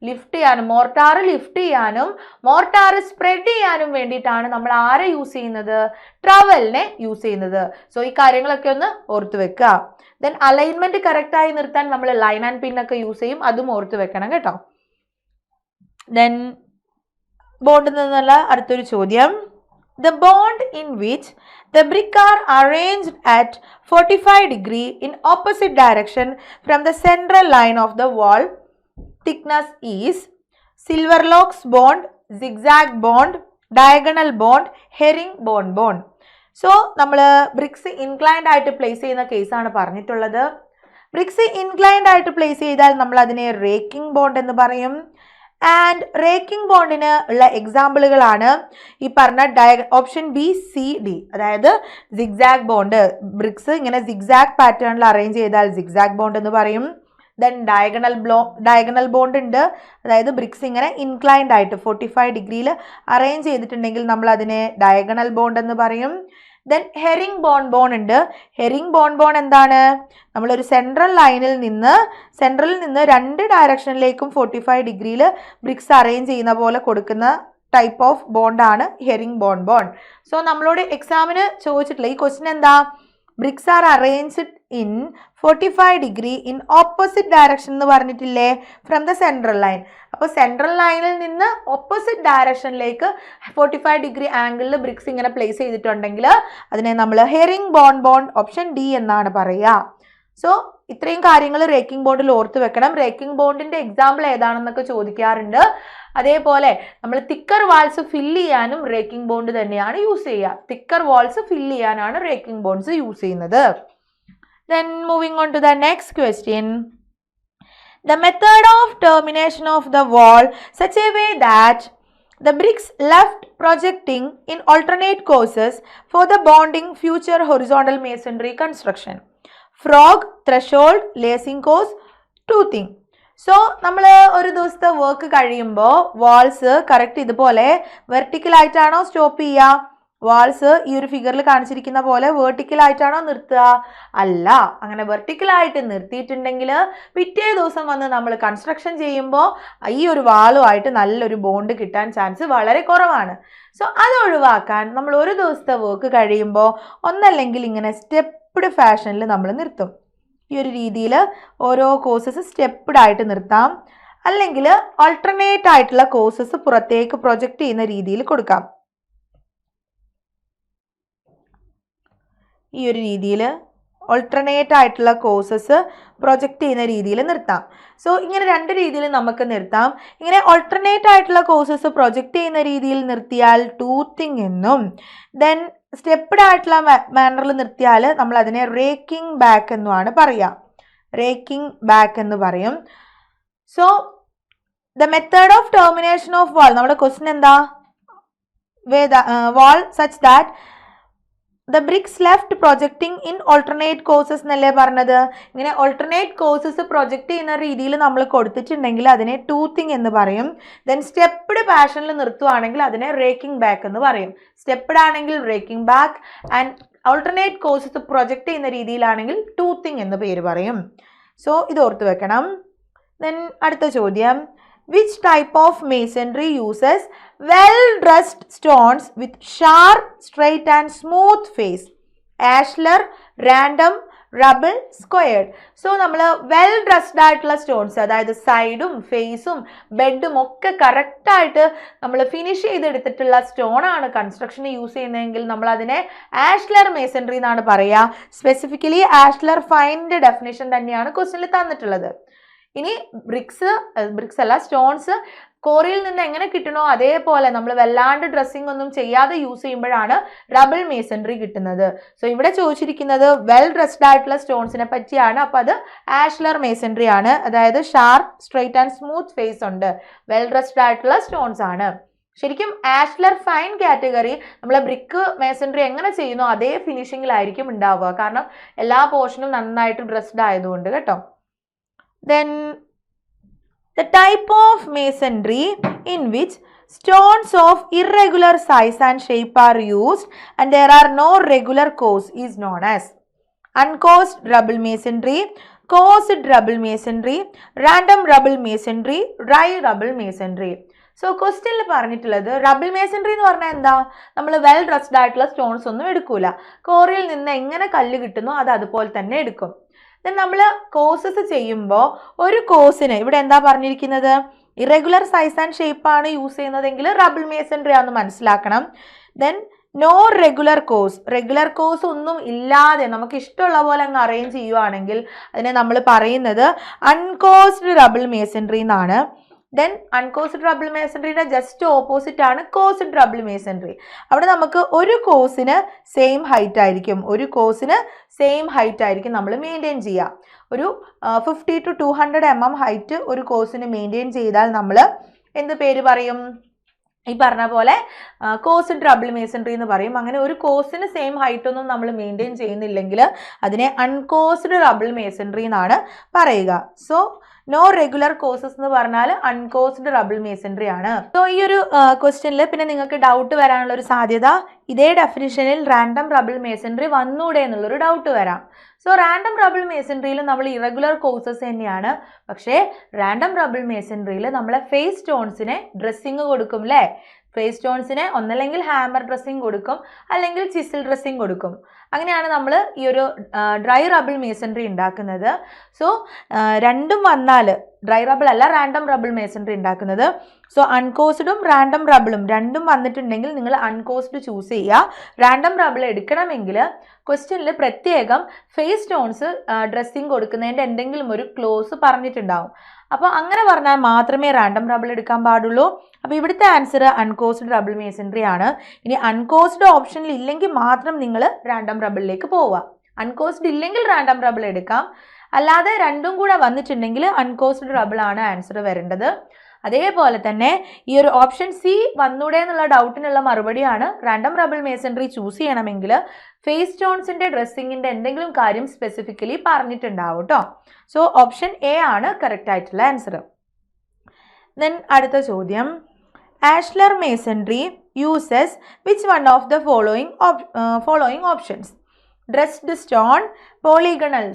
ലിഫ്റ്റ് ചെയ്യാനും, മോർട്ടാർ ലിഫ്റ്റ് ചെയ്യാനും മോർട്ടാർ സ്പ്രെഡ് ചെയ്യാനും വേണ്ടിയിട്ടാണ് നമ്മൾ ആരെ യൂസ് ചെയ്യുന്നത്, ട്രവലിനെ യൂസ് ചെയ്യുന്നത്. സോ ഈ കാര്യങ്ങളൊക്കെ ഒന്ന് ഓർത്ത് വെക്കുക. ദെൻ അലൈൻമെന്റ് കറക്റ്റ് ആയി നിർത്താൻ നമ്മൾ ലൈൻ ആൻഡ് പിൻ ഒക്കെ യൂസ് ചെയ്യും, അതും ഓർത്ത് വെക്കണം കേട്ടോ. ദെൻ ബോണ്ടിൽ നിന്നുള്ള അടുത്തൊരു ചോദ്യം, the bond in which the brick are arranged at 45 degree in opposite direction from the central line of the wall thickness is Silverlock's bond, zigzag bond, diagonal bond, herringbone bond. So നമ്മൾ BRICS inclined ആയിട്ട് place ചെയ്യുന്ന കേസാണ് പറഞ്ഞിട്ടുള്ളത്. BRICS inclined ആയിട്ട് place ചെയ്താൽ നമ്മൾ അതിനെ raking bond എന്ന് പറയും. ആൻഡ് റേക്കിംഗ് ബോണ്ടിന് ഉള്ള എക്സാമ്പിളുകളാണ് ഈ പറഞ്ഞ ഓപ്ഷൻ ബി, സി, ഡി. അതായത് സിഗ്സാഗ് ബോണ്ട്, ബ്രിക്സ് ഇങ്ങനെ സിഗ്സാഗ് പാറ്റേണിൽ അറേഞ്ച് ചെയ്താൽ സിഗ്സാഗ് ബോണ്ട് എന്ന് പറയും. ദെൻ ഡയഗണൽ ബോണ്ട് ഉണ്ട്, അതായത് ബ്രിക്സ് ഇങ്ങനെ ഇൻക്ലൈൻഡ് ആയിട്ട് 45 ഡിഗ്രിയിൽ അറേഞ്ച് ചെയ്തിട്ടുണ്ടെങ്കിൽ നമ്മൾ അതിനെ ഡയഗണൽ ബോണ്ട് എന്ന് പറയും. ദെൻ ഹെറിംഗ് ബോൺ ഉണ്ട്. ഹെറിംഗ് ബോൺ എന്താണ്, നമ്മളൊരു സെൻട്രൽ ലൈനിൽ നിന്ന് രണ്ട് ഡയറക്ഷനിലേക്കും 45 ഡിഗ്രിയിൽ ബ്രിക്സ് അറേഞ്ച് ചെയ്യുന്ന പോലെ കൊടുക്കുന്ന ടൈപ്പ് ഓഫ് ബോണ്ടാണ് ഹെറിംഗ് ബോൺ. സോ നമ്മളോട് എക്സാമിന് ചോദിച്ചിട്ടില്ല ഈ ക്വസ്റ്റ്യൻ എന്താ, bricks are arranged in 45 degree in opposite direction എന്ന് പറഞ്ഞിട്ടില്ലേ, ഫ്രം ദ സെൻട്രൽ ലൈൻ. അപ്പോൾ സെൻട്രൽ ലൈനിൽ നിന്ന് ഓപ്പോസിറ്റ് ഡയറക്ഷനിലേക്ക് 45 ഡിഗ്രി ആംഗിളിൽ ബ്രിക്സ് ഇങ്ങനെ പ്ലേസ് ചെയ്തിട്ടുണ്ടെങ്കിൽ അതിനെ നമ്മൾ ഹെറിംഗ് ബോണ്ട് ഓപ്ഷൻ ഡി എന്നാണ് പറയുക. സോ ഇത്രയും കാര്യങ്ങൾ റേക്കിംഗ് ബോണ്ടിൽ ഓർത്ത് വെക്കണം. റേക്കിംഗ് ബോണ്ടിന്റെ എക്സാമ്പിൾ ഏതാണെന്നൊക്കെ ചോദിക്കാറുണ്ട്. അതേപോലെ നമ്മൾ തിക്കർ വാൾസ് ഫില്ല് ചെയ്യാനും റേക്കിംഗ് ബോണ്ട് തന്നെയാണ് യൂസ് ചെയ്യുക. തിക്കർ വാൾസ് ഫില്ല് ചെയ്യാനാണ് റേക്കിംഗ് ബോണ്ട്സ് യൂസ് ചെയ്യുന്നത്. Then moving on to the next question. The method of termination of the wall such a way that the bricks left projecting in alternate courses for the bonding future horizontal masonry construction. Frog, threshold, lacing course, toothing. So നമ്മൾ ഒരു ദിവസത്തെ work കഴിയുമ്പോൾ walls correct ഇതുപോലെ വെർട്ടിക്കലായിട്ടാണോ stop ചെയ്യുക, walls ഈ ഒരു ഫിഗറിൽ കാണിച്ചിരിക്കുന്ന പോലെ വെർട്ടിക്കലായിട്ടാണോ നിർത്തുക, അല്ല. അങ്ങനെ വെർട്ടിക്കലായിട്ട് നിർത്തിയിട്ടുണ്ടെങ്കിൽ പിറ്റേ ദിവസം വന്ന് നമ്മൾ കൺസ്ട്രക്ഷൻ ചെയ്യുമ്പോൾ ഈ ഒരു വാളുമായിട്ട് നല്ലൊരു ബോണ്ട് കിട്ടാൻ ചാൻസ് വളരെ കുറവാണ്. സോ അത് ഒഴിവാക്കാൻ നമ്മൾ ഒരു ദിവസത്തെ വർക്ക് കഴിയുമ്പോൾ ഒന്നല്ലെങ്കിൽ ഇങ്ങനെ സ്റ്റെപ്പ്ഡ് ഫാഷനിൽ നമ്മൾ നിർത്തും. ഈ ഒരു രീതിയിൽ ഓരോ കോഴ്സസ് സ്റ്റെപ്പ്ഡ് ആയിട്ട് നിർത്താം, അല്ലെങ്കിൽ ആൾട്ടർനേറ്റ് ആയിട്ടുള്ള കോഴ്സസ് പുറത്തേക്ക് പ്രൊജക്റ്റ് ചെയ്യുന്ന രീതിയിൽ കൊടുക്കാം. ഈ ഒരു രീതിയിൽ ഓൾട്ടർനേറ്റ് ആയിട്ടുള്ള കോസസ് പ്രൊജക്റ്റ് ചെയ്യുന്ന രീതിയിൽ നിർത്താം. സോ ഇങ്ങനെ രണ്ട് രീതിയിൽ നമുക്ക് നിർത്താം. ഇങ്ങനെ ഓൾട്ടർനേറ്റ് ആയിട്ടുള്ള കോസസ് പ്രൊജക്റ്റ് ചെയ്യുന്ന രീതിയിൽ നിർത്തിയാൽ ടൂത്തിങ് എന്നും, ദെൻ സ്റ്റെപ്പ്ഡ് ആയിട്ടുള്ള മാനറിൽ നിർത്തിയാൽ നമ്മൾ അതിനെ റേക്കിംഗ് ബാക്ക് എന്നുമാണ് പറയുക. റേക്കിംഗ് ബാക്ക് എന്ന് പറയും. So the method of termination of wall, നമ്മുടെ ക്വസ്റ്റ്യൻ എന്താ, wall such that the bricks left projecting in alternate courses എന്നല്ലേ പറഞ്ഞത്. ഇങ്ങനെ ഓൾട്ടർനേറ്റ് കോസസ് പ്രൊജക്റ്റ് ചെയ്യുന്ന രീതിയിൽ നമ്മൾ കൊടുത്തിട്ടുണ്ടെങ്കിൽ അതിനെ ടൂത്തിങ് എന്ന് പറയും. ദെൻ സ്റ്റെപ്പ്ഡ് പാഷനിൽ നിർത്തുവാണെങ്കിൽ അതിനെ റേക്കിംഗ് ബാക്ക് എന്ന് പറയും. സ്റ്റെപ്പ്ഡ് ആണെങ്കിൽ raking back, and alternate causes project ചെയ്യുന്ന രീതിയിലാണെങ്കിൽ ടൂത്തിങ് എന്ന് പേര് പറയും. സോ ഇത് ഓർത്ത് വെക്കണം. ദെൻ അടുത്ത ചോദ്യം, which type of masonry uses well-dressed stones with sharp, straight and smooth face? Ashlar, random, rubble, squared. So നമ്മൾ വെൽ ഡ്രസ്ഡ് ആയിട്ടുള്ള സ്റ്റോൺസ്, അതായത് സൈഡും ഫേസും ബെഡും ഒക്കെ കറക്റ്റായിട്ട് നമ്മൾ ഫിനിഷ് ചെയ്തെടുത്തിട്ടുള്ള സ്റ്റോണാണ് കൺസ്ട്രക്ഷന് യൂസ് ചെയ്യുന്നതെങ്കിൽ നമ്മൾ അതിനെ ആഷ്ലർ മേസൺറി എന്നാണ് പറയുക. സ്പെസിഫിക്കലി ആഷ്ലർ ഫൈൻ്റെ ഡെഫിനേഷൻ തന്നെയാണ് ക്വസ്റ്റ്യനിൽ തന്നിട്ടുള്ളത്. ഇനി ബ്രിക്സ് അല്ല, സ്റ്റോൺസ് കോറിയിൽ നിന്ന് എങ്ങനെ കിട്ടണോ അതേപോലെ നമ്മൾ വല്ലാണ്ട് ഡ്രസ്സിംഗ് ഒന്നും ചെയ്യാതെ യൂസ് ചെയ്യുമ്പോഴാണ് റബിൾ മേസൺറി കിട്ടുന്നത്. സോ ഇവിടെ ചോദിച്ചിരിക്കുന്നത് വെൽ ഡ്രസ്ഡ് ആയിട്ടുള്ള സ്റ്റോൺസിനെ പറ്റിയാണ്. അപ്പോൾ അത് ആഷ്ലർ മേസൺറി ആണ്. അതായത് sharp, straight and smooth face ഉണ്ട്, വെൽ ഡ്രസ്ഡ് ആയിട്ടുള്ള സ്റ്റോൺസ് ആണ്. ശരിക്കും ആഷ്ലർ ഫൈൻ കാറ്റഗറി നമ്മളെ ബ്രിക്ക് മേസൺറി എങ്ങനെ ചെയ്യുന്നോ അതേ ഫിനിഷിങ്ങിലായിരിക്കും ഉണ്ടാവുക, കാരണം എല്ലാ പോർഷനും നന്നായിട്ട് ഡ്രസ്ഡ് ആയതുകൊണ്ട് കേട്ടോ. Then the type of masonry in which stones of irregular size and shape are used and there are no regular cores is known as uncaused rubble masonry, caused rubble masonry, random rubble masonry, dry rubble masonry. So ക്വസ്റ്റ്യനിൽ പറഞ്ഞിട്ടുള്ളത് റബിൾ masonry എന്ന് പറഞ്ഞാൽ എന്താ, നമ്മൾ well dressed ആയിട്ടുള്ള stones ഒന്നും എടുക്കൂല, കോറിയിൽ നിന്ന് എങ്ങനെ കല്ല് കിട്ടുന്നോ അത് അതുപോലെ തന്നെ എടുക്കും. ദെൻ നമ്മൾ കോഴ്സസ് ചെയ്യുമ്പോൾ ഒരു കോഴ്സിന് ഇവിടെ എന്താ പറഞ്ഞിരിക്കുന്നത്, ഇറഗുലർ സൈസ് ആൻഡ് ഷേപ്പ് ആണ് യൂസ് ചെയ്യുന്നതെങ്കിൽ റബിൾ മേസൺറി ആണെന്ന് മനസ്സിലാക്കണം. ദെൻ നോ റെഗുലർ കോഴ്സ് ഒന്നും ഇല്ലാതെ നമുക്ക് ഇഷ്ടമുള്ള പോലെ അങ്ങ് അറേഞ്ച് ചെയ്യുവാണെങ്കിൽ അതിനെ നമ്മൾ പറയുന്നത് അൺകോസ്ഡ് റബിൾ മേസൺറി എന്നാണ്. ദെൻ അൺകോസ്ഡ് റബിൾ മേസൺറിയുടെ ജസ്റ്റ് ഓപ്പോസിറ്റ് ആണ് കോസ്ഡ് റബിൾ മേസൺറി. അവിടെ നമുക്ക് ഒരു കോഴ്സിന് സെയിം ഹൈറ്റ് ആയിരിക്കും നമ്മൾ മെയിൻറ്റെയിൻ ചെയ്യുക. ഒരു 50 to 200 mm ഹൈറ്റ് ഒരു കോഴ്സിന് മെയിൻറ്റെയിൻ ചെയ്താൽ നമ്മൾ എന്ത് പേര് പറയും, ഈ പറഞ്ഞ പോലെ കോസ്ഡ് റബിൾ മേസൺറി എന്ന് പറയും. അങ്ങനെ ഒരു കോഴ്സിന് സെയിം ഹൈറ്റ് ഒന്നും നമ്മൾ മെയിൻറ്റെയിൻ ചെയ്യുന്നില്ലെങ്കിൽ അതിനെ അൺകോസ്ഡ് റബിൾ മേസൺറി എന്നാണ് പറയുക. സോ നോ റെഗുലർ കോഴ്സസ് എന്ന് പറഞ്ഞാൽ അൺകോസ്ഡ് റബിൾ മേസൺറി ആണ്. സോ ഈ ഒരു ക്വസ്റ്റ്യനിൽ പിന്നെ നിങ്ങൾക്ക് ഡൗട്ട് വരാനുള്ള ഒരു സാധ്യത, ഇതേ ഡെഫിനിഷനിൽ റാൻഡം റബിൾ മേസൺറി വന്നൂടെ എന്നുള്ളൊരു ഡൗട്ട് വരാം. സോ റാൻഡം റബിൾ മേസൺറിയിൽ നമ്മൾ ഇറഗുലർ കോഴ്സസ് തന്നെയാണ്, പക്ഷേ റാൻഡം റബിൾ മേസൺറിയിൽ നമ്മളെ ഫേസ് സ്റ്റോൺസിനെ ഡ്രസ്സിങ് കൊടുക്കും അല്ലേ. ഫേസ് സ്റ്റോൺസിന് ഒന്നല്ലെങ്കിൽ ഹാമർ ഡ്രസ്സിങ് കൊടുക്കും, അല്ലെങ്കിൽ ചിസിൽ ഡ്രസ്സിങ് കൊടുക്കും. അങ്ങനെയാണ് നമ്മൾ ഈ ഒരു ഡ്രൈ റബിൾ മേസൺറി ഉണ്ടാക്കുന്നത്. സോ രണ്ടും വന്നാൽ ഡ്രൈ റബിൾ അല്ല റാൻഡം റബിൾ മേസൺറി ഉണ്ടാക്കുന്നത്. സോ അൺകോസ്ഡും റാൻഡം റബിളും രണ്ടും വന്നിട്ടുണ്ടെങ്കിൽ നിങ്ങൾ അൺകോസ്ഡ് ചൂസ് ചെയ്യുക. റാൻഡം റബിൾ എടുക്കണമെങ്കിൽ ക്വസ്റ്റ്യനിൽ പ്രത്യേകം ഫേസ് സ്റ്റോൺസ് ഡ്രസ്സിങ് കൊടുക്കുന്നതിൻ്റെ എന്തെങ്കിലും ഒരു ക്ലോസ് പറഞ്ഞിട്ടുണ്ടാവും. അപ്പോൾ അങ്ങനെ പറഞ്ഞാൽ മാത്രമേ റാൻഡം റബിൾ എടുക്കാൻ പാടുള്ളൂ. അപ്പോൾ ഇവിടുത്തെ ആൻസർ അൺകോസ്ഡ് റബിൾ മേസൺറി ആണ്. ഇനി അൺകോസ്ഡ് ഓപ്ഷനിൽ ഇല്ലെങ്കിൽ മാത്രം നിങ്ങൾ റാൻഡം റബിളിലേക്ക് പോവുക. അൺകോസ്ഡ് ഇല്ലെങ്കിൽ റാൻഡം റബിൾ എടുക്കാം, അല്ലാതെ രണ്ടും കൂടെ വന്നിട്ടുണ്ടെങ്കിൽ അൺകോസ്ഡ് റബിൾ ആണ് ആൻസർ വരേണ്ടത്. അതേപോലെ തന്നെ ഈ ഒരു ഓപ്ഷൻ സി വന്നൂടെ എന്നുള്ള ഡൗട്ടിനുള്ള മറുപടിയാണ്, റാൻഡം റബിൾ മേസൺറി ചൂസ് ചെയ്യണമെങ്കിൽ ഫേസ് സ്റ്റോൺസിൻ്റെ ഡ്രസ്സിങ്ങിൻ്റെ എന്തെങ്കിലും കാര്യം സ്പെസിഫിക്കലി പറഞ്ഞിട്ടുണ്ടാവും കേട്ടോ. സോ ഓപ്ഷൻ എ ആണ് കറക്റ്റ് ആയിട്ടുള്ള ആൻസർ. ദെൻ അടുത്ത ചോദ്യം, ashlar masonry uses which one of the following options? Dressed stone, polygonal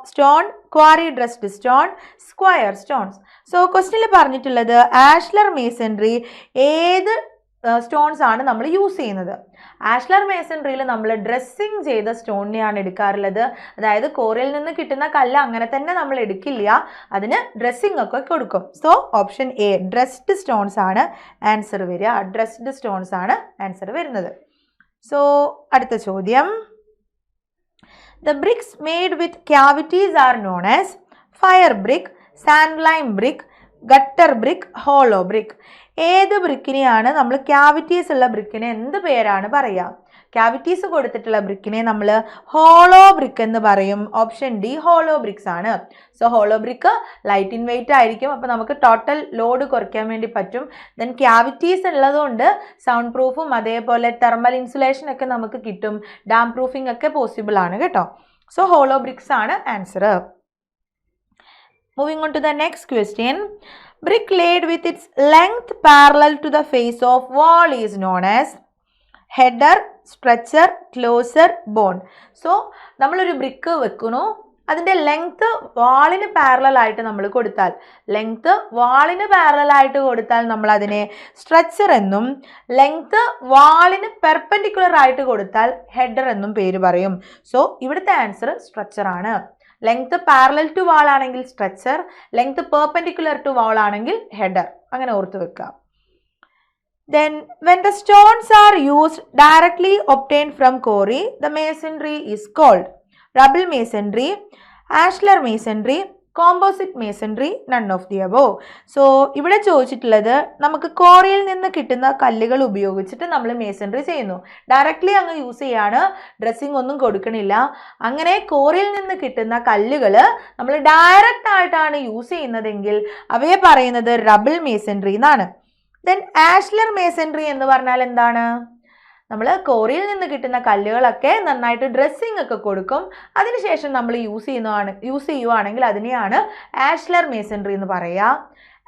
stone, quarry dressed stone, square stones. So ക്വസ്റ്റ്യനിൽ പറഞ്ഞിട്ടുള്ളത് ആഷ്ലർ മേസൺറി ഏത് സ്റ്റോൺസ് ആണ് നമ്മൾ യൂസ് ചെയ്യുന്നത്. ആഷ്ലർ മേസൺറിയിൽ നമ്മൾ ഡ്രസ്സിങ് ചെയ്ത സ്റ്റോണിനെയാണ് എടുക്കാറുള്ളത്. അതായത് കോറിയിൽ നിന്ന് കിട്ടുന്ന കല്ല് അങ്ങനെ തന്നെ നമ്മൾ എടുക്കില്ല, അതിന് ഡ്രസ്സിങ് ഒക്കെ കൊടുക്കും. So option A dressed stones ആണ് ആൻസർ വരിക. ഡ്രസ്ഡ് സ്റ്റോൺസ് ആണ് ആൻസർ വരുന്നത്. സോ അടുത്ത ചോദ്യം, The bricks made with cavities are known as fire brick, sand lime brick, gutter brick, hollow brick. ഏത് ബ്രിക്കിനെയാണ് നമ്മൾ ക്യാവിറ്റീസ് ഉള്ള ബ്രിക്കിനെ എന്ത് പേരാണ് പറയുക? ക്യാവിറ്റീസ് കൊടുത്തിട്ടുള്ള ബ്രിക്കിനെ നമ്മൾ ഹോളോ ബ്രിക്ക് എന്ന് പറയും. ഓപ്ഷൻ ഡി ഹോളോ ബ്രിക്സ് ആണ്. So hollow brick light in weight ആയിരിക്കും. അപ്പോൾ നമുക്ക് ടോട്ടൽ ലോഡ് കുറയ്ക്കാൻ വേണ്ടി പറ്റും. ദെൻ ക്യാവിറ്റീസ് ഉള്ളതുകൊണ്ട് സൗണ്ട് പ്രൂഫും അതേപോലെ തെർമൽ ഇൻസുലേഷൻ ഒക്കെ നമുക്ക് കിട്ടും. ഡാം പ്രൂഫിംഗ് ഒക്കെ പോസിബിൾ ആണ് കേട്ടോ. സോ ഹോളോ ബ്രിക്സ് ആണ് answer. Moving on to the next question. Brick laid with its length parallel to the face of wall is known as header, stretcher, closer, bond. So നമ്മളൊരു brick വെക്കുന്നു, അതിൻ്റെ length വാളിന് parallel ആയിട്ട് നമ്മൾ കൊടുത്താൽ, നമ്മൾ അതിനെ stretcher എന്നും ലെങ്ത്ത് വാളിന് പെർപെൻഡിക്കുലർ ആയിട്ട് കൊടുത്താൽ ഹെഡർ എന്നും പേര് പറയും. സോ ഇവിടുത്തെ ആൻസർ സ്ട്രെച്ചർ ആണ്. ലെങ്ത് പാരലൽ ടു വാൾ ആണെങ്കിൽ സ്ട്രെച്ചർ, ലെങ്ത് പെർപെൻഡിക്കുലർ ടു വാൾ ആണെങ്കിൽ ഹെഡർ. അങ്ങനെ ഓർത്ത് വെക്കുക. Then when the stones are used directly obtained from quarry, the masonry is called rubble masonry, ashlar masonry, composite masonry, none of the above. So ഇവിടെ ചോദിച്ചിട്ടുള്ളത് നമുക്ക് കോറിയിൽ നിന്ന് കിട്ടുന്ന കല്ലുകൾ ഉപയോഗിച്ചിട്ട് നമ്മൾ മേസൺറി ചെയ്യുന്നു. ഡയറക്റ്റ്ലി അങ്ങ് യൂസ് ചെയ്യാണ്, ഡ്രസ്സിങ് ഒന്നും കൊടുക്കണില്ല. അങ്ങനെ കോറിയിൽ നിന്ന് കിട്ടുന്ന കല്ലുകൾ നമ്മൾ ഡയറക്റ്റ് ആയിട്ടാണ് യൂസ് ചെയ്യുന്നതെങ്കിൽ അവയെ പറയുന്നത് റബിൾ മേസൺറി എന്നാണ്. ദെൻ ആഷ്ലർ മേസൺറി എന്ന് പറഞ്ഞാൽ എന്താണ്? നമ്മൾ കോറിയിൽ നിന്ന് കിട്ടുന്ന കല്ലുകളൊക്കെ നന്നായിട്ട് ഡ്രസ്സിങ് ഒക്കെ കൊടുക്കും, അതിനുശേഷം നമ്മൾ യൂസ് ചെയ്യുവാണെങ്കിൽ അതിനെയാണ് ആഷ്ലർ മേസൺറി എന്ന് പറയുക.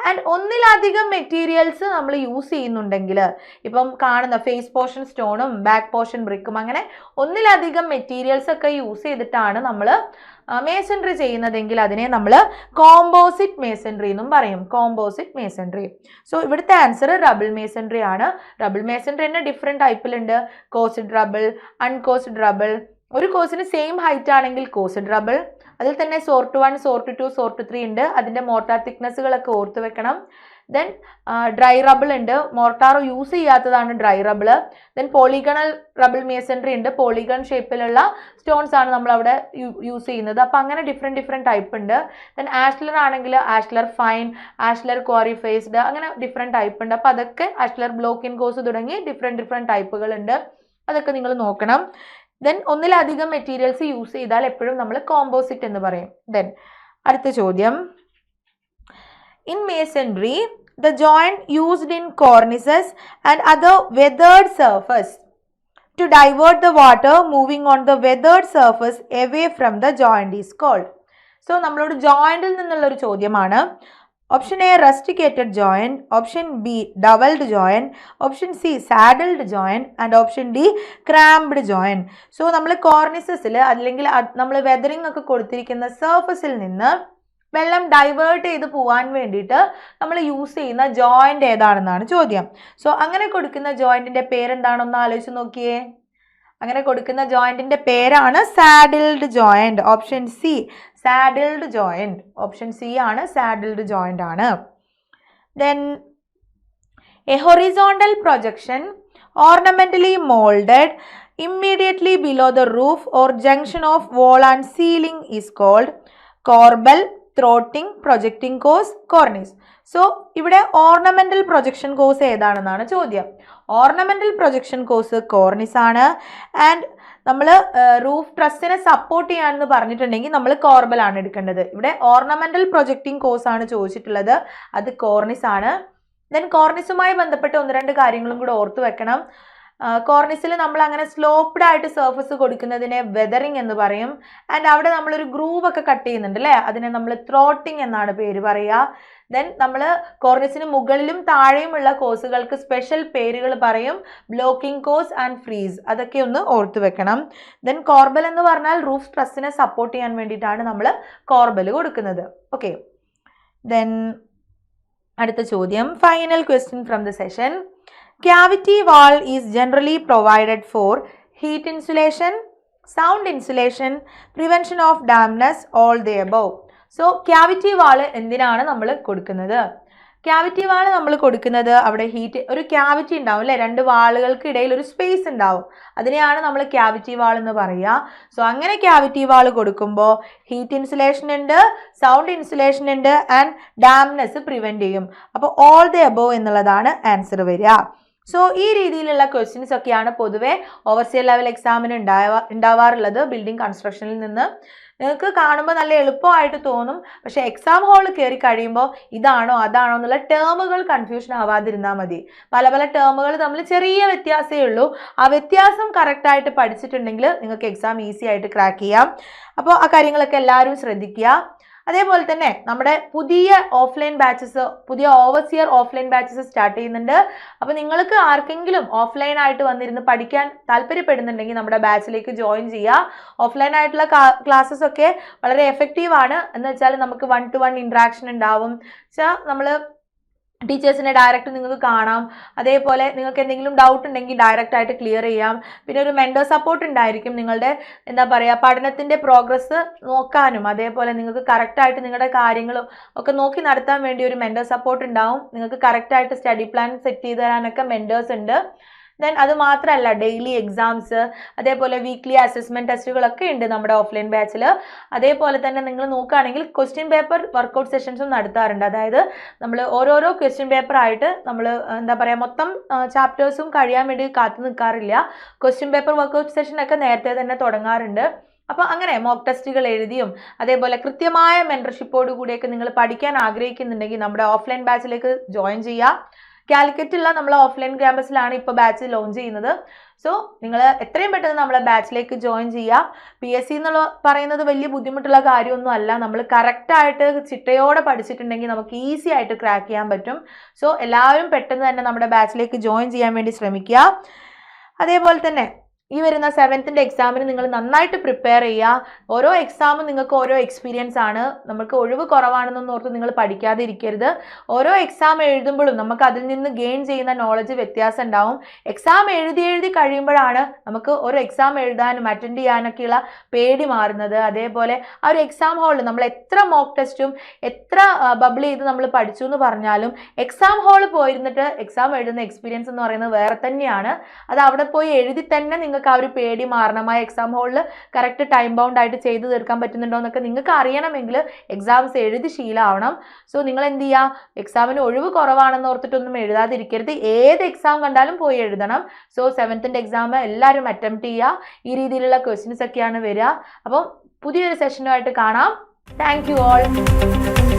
ആൻഡ് ഒന്നിലധികം മെറ്റീരിയൽസ് നമ്മൾ യൂസ് ചെയ്യുന്നുണ്ടെങ്കിൽ, ഇപ്പം കാണുന്ന ഫേസ് പോർഷൻ സ്റ്റോണും ബാക്ക് പോർഷൻ ബ്രിക്കും അങ്ങനെ ഒന്നിലധികം മെറ്റീരിയൽസ് ഒക്കെ യൂസ് ചെയ്തിട്ടാണ് നമ്മൾ മേസൺറി ചെയ്യുന്നതെങ്കിൽ അതിനെ നമ്മൾ കോമ്പോസിറ്റ് മേസൺറി എന്നും പറയും. Composite masonry. സോ ഇവിടുത്തെ ആൻസർ റബിൾ മേസൺറി ആണ്. റബിൾ മേസൺറി തന്നെ ഡിഫറെൻറ്റ് ടൈപ്പിലുണ്ട്. Coursed rubble, uncoursed rubble. ഒരു കോഴ്സിന് സെയിം ഹൈറ്റ് ആണെങ്കിൽ കോസ്ഡ് റബിൾ, അതിൽ തന്നെ സോർട്ട് 1, സോർട്ട് 2, സോർട്ട് 3 ഉണ്ട്. അതിൻ്റെ മോർട്ടാർ തിക്നെസ്സുകളൊക്കെ ഓർത്ത് വെക്കണം. ദെൻ ഡ്രൈ റബിൾ ഉണ്ട്, മോർട്ടാർ യൂസ് ചെയ്യാത്തതാണ് dry rubble. Then polygonal rubble masonry ഉണ്ട്, പോളിഗൺ ഷേപ്പിലുള്ള സ്റ്റോൺസ് ആണ് നമ്മൾ അവിടെ യൂസ് ചെയ്യുന്നത്. അപ്പം അങ്ങനെ ഡിഫറെൻറ്റ് ടൈപ്പ് ഉണ്ട്. ദെൻ ആഷ്ലർ ആണെങ്കിൽ ashlar fine, ashlar quarry faced, അങ്ങനെ ഡിഫറെൻറ്റ് ടൈപ്പ് ഉണ്ട്. അപ്പം അതൊക്കെ ആഷ്ലർ ബ്ലോക്ക് ഇൻ കോഴ്സ് തുടങ്ങി ഡിഫറെൻറ്റ് ടൈപ്പുകളുണ്ട്. അതൊക്കെ നിങ്ങൾ നോക്കണം. ദെൻ ഒന്നിലധികം മെറ്റീരിയൽസ് യൂസ് ചെയ്താൽ എപ്പോഴും നമ്മൾ കോമ്പോസിറ്റ് എന്ന് പറയും. ദെൻ അടുത്ത ചോദ്യം. In masonry the joint used in cornices and other weathered surface to divert the water moving on the weathered surface away from the joint is called. So നമ്മളോട് ജോയിന്റിൽ നിന്നുള്ള ഒരു ചോദ്യമാണ്. Option A rusticated joint, option B doubled joint, option C saddled joint and option D cramped joint. So നമ്മൾ കോർണിസസിൽ അല്ലെങ്കിൽ നമ്മൾ weathering ഒക്കെ കൊടുത്തിരിക്കുന്ന സർഫസിൽ നിന്ന് വെള്ളം ഡൈവേർട്ട് ചെയ്ത് പോകാൻ വേണ്ടിയിട്ട് നമ്മൾ യൂസ് ചെയ്യുന്ന ജോയിന്റ് ഏതാണെന്നാണ് ചോദ്യം. സോ അങ്ങനെ കൊടുക്കുന്ന ജോയിന്റിന്റെ പേരെന്താണെന്ന് ആലോചിച്ച് നോക്കിയേ. അങ്ങനെ കൊടുക്കുന്ന ജോയിന്റിന്റെ പേരാണ് saddled joint. Option C saddled joint. Option C ആണ്, സാഡിൽഡ് ജോയിന്റ് ആണ്. Then a horizontal projection ornamentally molded immediately below the roof or junction of wall and ceiling is called corbel, throating, projecting course, cornice. So ഇവിടെ ornamental projection course ഏതാണെന്നാണ് ചോദ്യം. Ornamental projection course cornice ആണ്. And നമ്മൾ roof ട്രസ്സിനെ support ചെയ്യാനെന്ന് പറഞ്ഞിട്ടുണ്ടെങ്കിൽ നമ്മൾ corbel ആണ് എടുക്കേണ്ടത്. ഇവിടെ ഓർണമെന്റൽ പ്രൊജക്റ്റിംഗ് കോഴ്സ് ആണ് ചോദിച്ചിട്ടുള്ളത്, അത് കോർണിസ് ആണ്. ദെൻ കോർണിസുമായി ബന്ധപ്പെട്ട് 1-2 കാര്യങ്ങളും കൂടെ ഓർത്തു വെക്കണം. കോർണിസിൽ നമ്മൾ അങ്ങനെ സ്ലോപ്ഡ് ആയിട്ട് സർഫസ് കൊടുക്കുന്നതിനെ വെതറിംഗ് എന്ന് പറയും. ആൻഡ് അവിടെ നമ്മളൊരു ഗ്രൂവ് ഒക്കെ കട്ട് ചെയ്യുന്നുണ്ട് അല്ലേ, അതിനെ നമ്മൾ ത്രോട്ടിംഗ് എന്നാണ് പേര് പറയുക. ദെൻ നമ്മൾ കോർണിസിന് മുകളിലും താഴെയുമുള്ള കോഴ്സുകൾക്ക് സ്പെഷ്യൽ പേരുകൾ പറയും, ബ്ലോക്കിംഗ് കോഴ്സ് ആൻഡ് ഫ്രീസ്. അതൊക്കെ ഒന്ന് ഓർത്തു വെക്കണം. ദെൻ കോർബൽ എന്ന് പറഞ്ഞാൽ റൂഫ് സ്ട്രെസ്സിനെ സപ്പോർട്ട് ചെയ്യാൻ വേണ്ടിയിട്ടാണ് നമ്മൾ കോർബൽ കൊടുക്കുന്നത്. ഓക്കെ, ദെൻ അടുത്ത ചോദ്യം, final question from the session. Cavity wall is generally provided for heat insulation, sound insulation, prevention of dampness, all the above. So cavity wall എന്തിനാണ് നമ്മൾ കൊടുക്കുന്നത്? ക്യാവിറ്റി വാൾ നമ്മൾ കൊടുക്കുന്നത് അവിടെ ഹീറ്റ് ഒരു ക്യാവിറ്റി ഉണ്ടാവും അല്ലേ, രണ്ട് വാളുകൾക്ക് ഇടയിൽ ഒരു സ്പേസ് ഉണ്ടാവും, അതിനെയാണ് നമ്മൾ ക്യാവിറ്റി വാൾ എന്ന് പറയുക. സോ അങ്ങനെ ക്യാവിറ്റി വാൾ കൊടുക്കുമ്പോൾ ഹീറ്റ് ഇൻസുലേഷൻ ഉണ്ട്, സൗണ്ട് ഇൻസുലേഷൻ ഉണ്ട് ആൻഡ് ഡാംനെസ് പ്രിവെന്റ് ചെയ്യും. അപ്പോൾ ഓൾ ദ എബോവ് എന്നുള്ളതാണ് ആൻസർ വരിക. സോ ഈ രീതിയിലുള്ള ക്വസ്റ്റ്യൻസ് ഒക്കെയാണ് പൊതുവെ ഓവർസിയർ ലെവൽ എക്സാമിന് ഉണ്ടാവാറുള്ളത് ബിൽഡിംഗ് കൺസ്ട്രക്ഷനിൽ നിന്ന്. നിങ്ങൾക്ക് കാണുമ്പോൾ നല്ല എളുപ്പമായിട്ട് തോന്നും, പക്ഷേ എക്സാം ഹാളിൽ കയറി കഴിയുമ്പോൾ ഇതാണോ അതാണോ എന്നുള്ള ടേമുകൾ കൺഫ്യൂഷൻ ആവാതിരുന്നാൽ മതി. പല പല ടേമുകൾ തമ്മിൽ ചെറിയ വ്യത്യാസമേ ഉള്ളൂ. ആ വ്യത്യാസം കറക്റ്റായിട്ട് പഠിച്ചിട്ടുണ്ടെങ്കിൽ നിങ്ങൾക്ക് എക്സാം ഈസി ആയിട്ട് ക്രാക്ക് ചെയ്യാം. അപ്പോൾ ആ കാര്യങ്ങളൊക്കെ എല്ലാവരും ശ്രദ്ധിക്കുക. അതേപോലെ തന്നെ നമ്മുടെ പുതിയ ഓഫ്ലൈൻ ബാച്ചസ്, പുതിയ ഓവർസിയർ ഓഫ്ലൈൻ ബാച്ചസ് സ്റ്റാർട്ട് ചെയ്യുന്നുണ്ട്. അപ്പോൾ നിങ്ങൾക്ക് ആർക്കെങ്കിലും ഓഫ്ലൈൻ ആയിട്ട് വന്നിരുന്ന് പഠിക്കാൻ താല്പര്യപ്പെടുന്നുണ്ടെങ്കിൽ നമ്മുടെ ബാച്ചിലേക്ക് ജോയിൻ ചെയ്യുക. ഓഫ്ലൈൻ ആയിട്ടുള്ള ക്ലാസ്സസ് ഒക്കെ വളരെ എഫക്റ്റീവ് ആണ്. എന്ന് വെച്ചാൽ നമുക്ക് 1-to-1 ഇൻട്രാക്ഷൻ ഉണ്ടാവും. നമ്മൾ ടീച്ചേഴ്സിനെ ഡയറക്റ്റ് നിങ്ങൾക്ക് കാണാം. അതേപോലെ നിങ്ങൾക്ക് എന്തെങ്കിലും ഡൗട്ട് ഉണ്ടെങ്കിൽ ഡയറക്റ്റ് ആയിട്ട് ക്ലിയർ ചെയ്യാം. പിന്നെ ഒരു മെൻറ്റർ സപ്പോർട്ട് ഉണ്ടായിരിക്കും, നിങ്ങളുടെ എന്താ പറയുക പഠനത്തിൻ്റെ പ്രോഗ്രസ് നോക്കാനും അതേപോലെ നിങ്ങൾക്ക് കറക്റ്റായിട്ട് നിങ്ങളുടെ കാര്യങ്ങളും ഒക്കെ നോക്കി നടത്താൻ വേണ്ടി ഒരു മെൻറ്റർ സപ്പോർട്ട് ഉണ്ടാവും. നിങ്ങൾക്ക് കറക്റ്റായിട്ട് സ്റ്റഡി പ്ലാൻ സെറ്റ് ചെയ്ത് തരാനൊക്കെ മെൻറ്റേഴ്സ് ഉണ്ട്. ദെൻ അത് മാത്രമല്ല ഡെയിലി എക്സാംസ്, അതേപോലെ വീക്ക്ലി അസസ്മെൻറ്റ് ടെസ്റ്റുകളൊക്കെ ഉണ്ട് നമ്മുടെ ഓഫ്ലൈൻ ബാച്ചിൽ. അതേപോലെ തന്നെ നിങ്ങൾ നോക്കുകയാണെങ്കിൽ ക്വസ്റ്റ്യൻ പേപ്പർ വർക്കൗട്ട് സെഷൻസും നടത്താറുണ്ട്. അതായത് നമ്മൾ ഓരോരോ ക്വസ്റ്റ്യൻ പേപ്പറായിട്ട് നമ്മൾ എന്താ പറയുക മൊത്തം ചാപ്റ്റേഴ്സും കഴിയാൻ വേണ്ടി കാത്തു നിൽക്കാറില്ല. ക്വസ്റ്റ്യൻ പേപ്പർ വർക്കൗട്ട് സെഷനൊക്കെ നേരത്തെ തന്നെ തുടങ്ങാറുണ്ട്. അപ്പോൾ അങ്ങനെ മോക്ക് ടെസ്റ്റുകൾ എഴുതിയും അതേപോലെ കൃത്യമായ മെൻറ്റർഷിപ്പോട് കൂടിയൊക്കെ നിങ്ങൾ പഠിക്കാൻ ആഗ്രഹിക്കുന്നുണ്ടെങ്കിൽ നമ്മുടെ ഓഫ്ലൈൻ ബാച്ചിലേക്ക് ജോയിൻ ചെയ്യുക. കാലിക്കറ്റുള്ള നമ്മൾ ഓഫ്ലൈൻ ക്യാമ്പസിലാണ് ഇപ്പോൾ ബാച്ച് ലോഞ്ച് ചെയ്യുന്നത്. സോ നിങ്ങൾ എത്രയും പെട്ടെന്ന് നമ്മളെ ബാച്ചിലേക്ക് ജോയിൻ ചെയ്യുക. PSC എന്നുള്ള പറയുന്നത് വലിയ ബുദ്ധിമുട്ടുള്ള കാര്യമൊന്നും അല്ല. നമ്മൾ കറക്റ്റായിട്ട് ചിട്ടയോടെ പഠിച്ചിട്ടുണ്ടെങ്കിൽ നമുക്ക് ഈസി ആയിട്ട് ക്രാക്ക് ചെയ്യാൻ പറ്റും. സോ എല്ലാവരും പെട്ടെന്ന് തന്നെ നമ്മുടെ ബാച്ചിലേക്ക് ജോയിൻ ചെയ്യാൻ വേണ്ടി ശ്രമിക്കുക. അതേപോലെ തന്നെ ഈ വരുന്ന 7th എക്സാമിന് നിങ്ങൾ നന്നായിട്ട് പ്രിപ്പയർ ചെയ്യുക. ഓരോ എക്സാമും നിങ്ങൾക്ക് ഓരോ എക്സ്പീരിയൻസ് ആണ്. നമുക്ക് ഒഴിവ് കുറവാണെന്നൊന്നും ഓർത്ത് നിങ്ങൾ പഠിക്കാതെ ഇരിക്കരുത്. ഓരോ എക്സാം എഴുതുമ്പോഴും നമുക്ക് അതിൽ നിന്ന് ഗെയിൻ ചെയ്യുന്ന നോളജ് വ്യത്യാസം ഉണ്ടാവും. എക്സാം എഴുതി കഴിയുമ്പോഴാണ് നമുക്ക് ഒരു എക്സാം എഴുതാനും അറ്റൻഡ് ചെയ്യാനൊക്കെയുള്ള പേടി മാറുന്നത്. അതേപോലെ ആ ഒരു എക്സാം ഹാളിൽ നമ്മൾ എത്ര മോക്ക് ടെസ്റ്റും എത്ര ബബിൾ ചെയ്ത് നമ്മൾ പഠിച്ചു എന്ന് പറഞ്ഞാലും എക്സാം ഹാളിൽ പോയിരുന്നിട്ട് എക്സാം എഴുതുന്ന എക്സ്പീരിയൻസ് എന്ന് പറയുന്നത് വേറെ തന്നെയാണ്. അത് അവിടെ പോയി എഴുതി തന്നെ നിങ്ങൾക്ക് ആ ഒരു പേടി മാറണം. ആ എക്സാം ഹാളിൽ കറക്റ്റ് ടൈം ബൗണ്ട് ആയിട്ട് ചെയ്തു തീർക്കാൻ പറ്റുന്നുണ്ടോ എന്നൊക്കെ നിങ്ങൾക്ക് അറിയണമെങ്കിൽ എക്സാംസ് എഴുതി ശീലമാവണം. സോ നിങ്ങൾ എന്ത് ചെയ്യുക, എക്സാമിന് ഒഴിവ് കുറവാണെന്ന് ഓർത്തിട്ടൊന്നും എഴുതാതിരിക്കരുത്. ഏത് എക്സാം കണ്ടാലും പോയി എഴുതണം. സോ 7th എക്സാം എല്ലാവരും അറ്റംപ്റ്റ് ചെയ്യുക. ഈ രീതിയിലുള്ള ക്വസ്റ്റ്യൻസ് ഒക്കെയാണ് വരിക. അപ്പം പുതിയൊരു സെഷനുമായിട്ട് കാണാം. Thank you all.